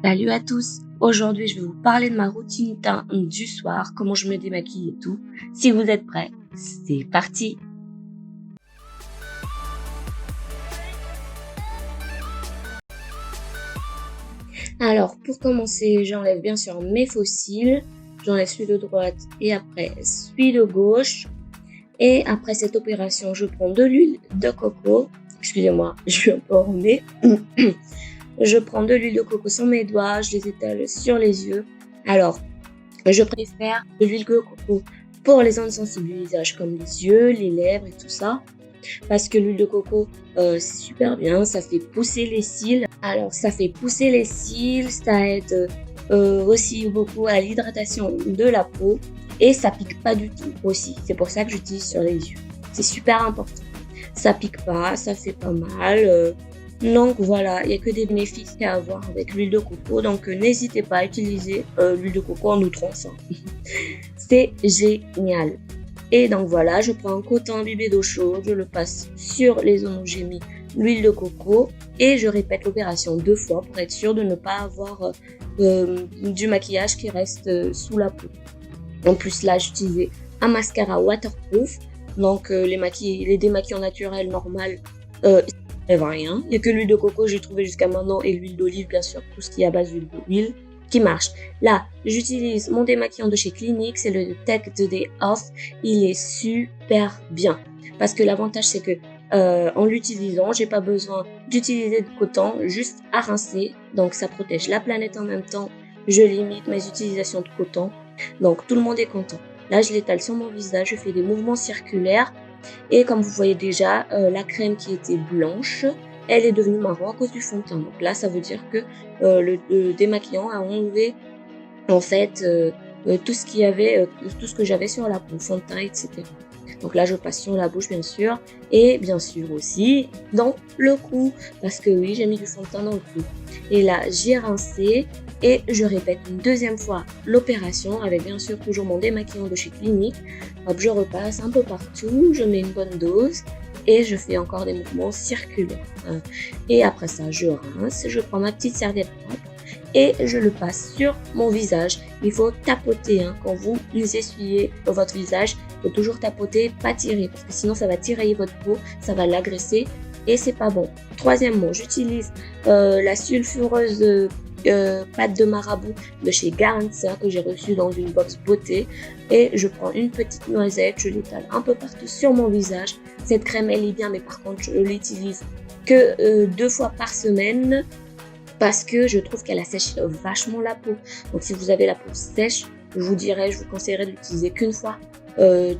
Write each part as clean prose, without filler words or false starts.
Salut à tous! Aujourd'hui, je vais vous parler de ma routine teint du soir, comment je me démaquille et tout. Si vous êtes prêts, c'est parti! Alors, pour commencer, j'enlève bien sûr mes faux cils. J'enlève celui de droite et après celui de gauche. Et après cette opération, je prends de l'huile de coco. Excusez-moi, je suis un peu enrhumée. Je prends de l'huile de coco sur mes doigts, je les étale sur les yeux. Alors, je préfère de l'huile de coco pour les zones sensibles du visage, comme les yeux, les lèvres et tout ça. Parce que l'huile de coco, c'est super bien, ça fait pousser les cils. Alors, ça fait pousser les cils, ça aide aussi beaucoup à l'hydratation de la peau. Et ça pique pas du tout aussi. C'est pour ça que j'utilise sur les yeux. C'est super important. Ça pique pas, ça fait pas mal. Donc voilà, il n'y a que des bénéfices à avoir avec l'huile de coco. Donc n'hésitez pas à utiliser l'huile de coco en outrance. C'est génial. Et donc voilà, je prends un coton imbibé d'eau chaude, je le passe sur les zones où j'ai mis l'huile de coco et je répète l'opération 2 fois pour être sûr de ne pas avoir du maquillage qui reste sous la peau. En plus là, j'utilisais un mascara waterproof, donc les démaquillants naturels normaux, rien. Il n'y a que l'huile de coco j'ai trouvé jusqu'à maintenant et l'huile d'olive bien sûr, tout ce qui est à base d'huile qui marche. Là, j'utilise mon démaquillant de chez Clinique, c'est le Tech the Day Off. Il est super bien parce que l'avantage c'est que en l'utilisant, j'ai pas besoin d'utiliser de coton, juste à rincer. Donc ça protège la planète en même temps. Je limite mes utilisations de coton. Donc tout le monde est content. Là, je l'étale sur mon visage, je fais des mouvements circulaires. Et comme vous voyez déjà, la crème qui était blanche, elle est devenue marron à cause du fond de teint. Donc là, ça veut dire que le démaquillant a enlevé en fait tout ce qu'il y avait, tout ce que j'avais sur la peau, fond de teint, etc. Donc là, je passe sur la bouche, bien sûr, et bien sûr aussi dans le cou, parce que oui, j'ai mis du fond de teint dans le cou. Et là, j'ai rincé et je répète une deuxième fois l'opération avec bien sûr toujours mon démaquillant de chez Clinique. Hop, je repasse un peu partout, je mets une bonne dose et je fais encore des mouvements circulaires. Et après ça, je rince, je prends ma petite serviette propre et je le passe sur mon visage. Il faut tapoter quand vous essuyez votre visage. Il faut toujours tapoter, pas tirer, parce que sinon ça va tirailler votre peau, ça va l'agresser et c'est pas bon. Troisièmement, j'utilise la sulfureuse pâte de marabout de chez Garantia que j'ai reçue dans une box beauté et je prends une petite noisette, je l'étale un peu partout sur mon visage. Cette crème elle est bien, mais par contre je l'utilise que 2 fois par semaine parce que je trouve qu'elle assèche vachement la peau. Donc si vous avez la peau sèche, je vous conseillerais de l'utiliser qu'une fois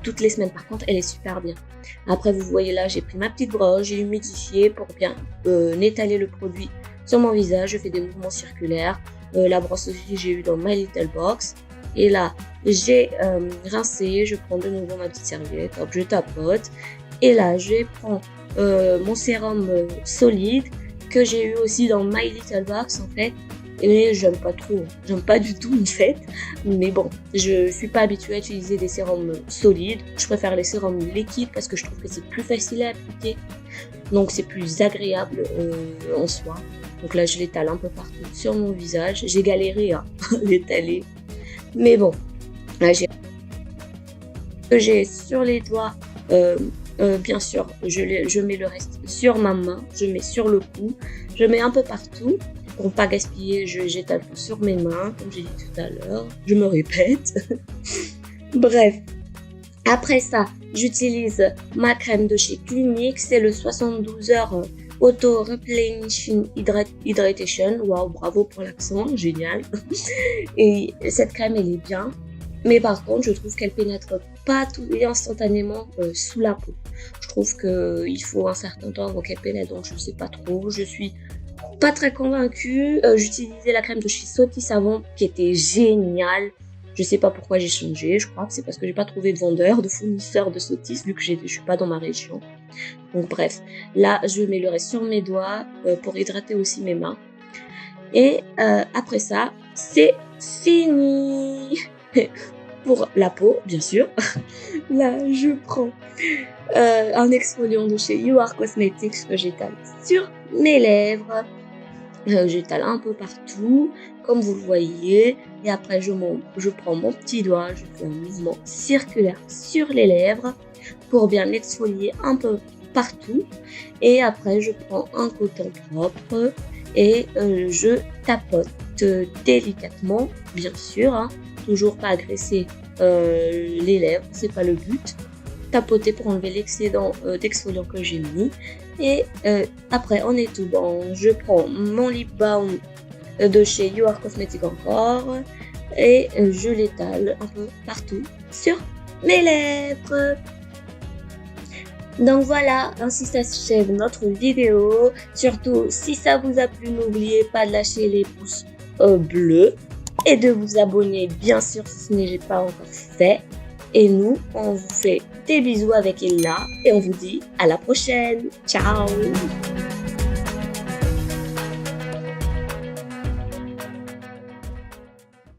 toutes les semaines. Par contre, elle est super bien. Après, vous voyez là, j'ai pris ma petite brosse, j'ai humidifié pour bien étaler le produit sur mon visage. Je fais des mouvements circulaires. La brosse aussi, j'ai eu dans My Little Box. Et là, j'ai rincé. Je prends de nouveau ma petite serviette. Hop, je tapote. Et là, je prends mon sérum solide que j'ai eu aussi dans My Little Box en fait. Et j'aime pas trop, j'aime pas du tout en fait. Mais bon, je suis pas habituée à utiliser des sérums solides. Je préfère les sérums liquides parce que je trouve que c'est plus facile à appliquer. Donc c'est plus agréable en soi. Donc là je l'étale un peu partout sur mon visage. J'ai galéré à l'étaler. Mais bon, là j'ai sur les doigts. Bien sûr, je mets le reste sur ma main, je mets sur le cou, je mets un peu partout. Pour ne pas gaspiller, j'étale tout sur mes mains, comme j'ai dit tout à l'heure. Je me répète. Bref. Après ça, j'utilise ma crème de chez Clinique. C'est le 72 heures Auto Replenishing Hydration. Waouh, bravo pour l'accent, génial. Et cette crème, elle est bien. Mais par contre, je trouve qu'elle pénètre pas tout et instantanément sous la peau. Je trouve qu'il faut un certain temps avant qu'elle pénètre, donc je sais pas trop. Je suis pas très convaincue. J'utilisais la crème de chez Sauty Savon qui était géniale. Je sais pas pourquoi j'ai changé. Je crois que c'est parce que j'ai pas trouvé de vendeur, de fournisseur de Sauty, vu que je suis pas dans ma région. Donc bref, là je mets le reste sur mes doigts pour hydrater aussi mes mains. Et après ça, c'est fini. Pour la peau, bien sûr. Là, je prends un exfoliant de chez You Are Cosmetics que j'étale sur mes lèvres. J'étale un peu partout, comme vous le voyez. Et après, je prends mon petit doigt, je fais un mouvement circulaire sur les lèvres pour bien l'exfolier un peu partout. Et après, je prends un coton propre et je tapote délicatement, bien sûr, hein, toujours pas agresser les lèvres, c'est pas le but. Tapoter pour enlever l'excédent d'exfoliant que j'ai mis. Et après, on est tout bon. Je prends mon lip balm de chez You Are Cosmetics encore et je l'étale un peu partout sur mes lèvres. Donc voilà, ainsi s'achève notre vidéo. Surtout, si ça vous a plu, n'oubliez pas de lâcher les pouces bleus et de vous abonner, bien sûr, si ce n'est pas encore fait. Et nous, on vous fait des bisous avec Ella et on vous dit à la prochaine. Ciao!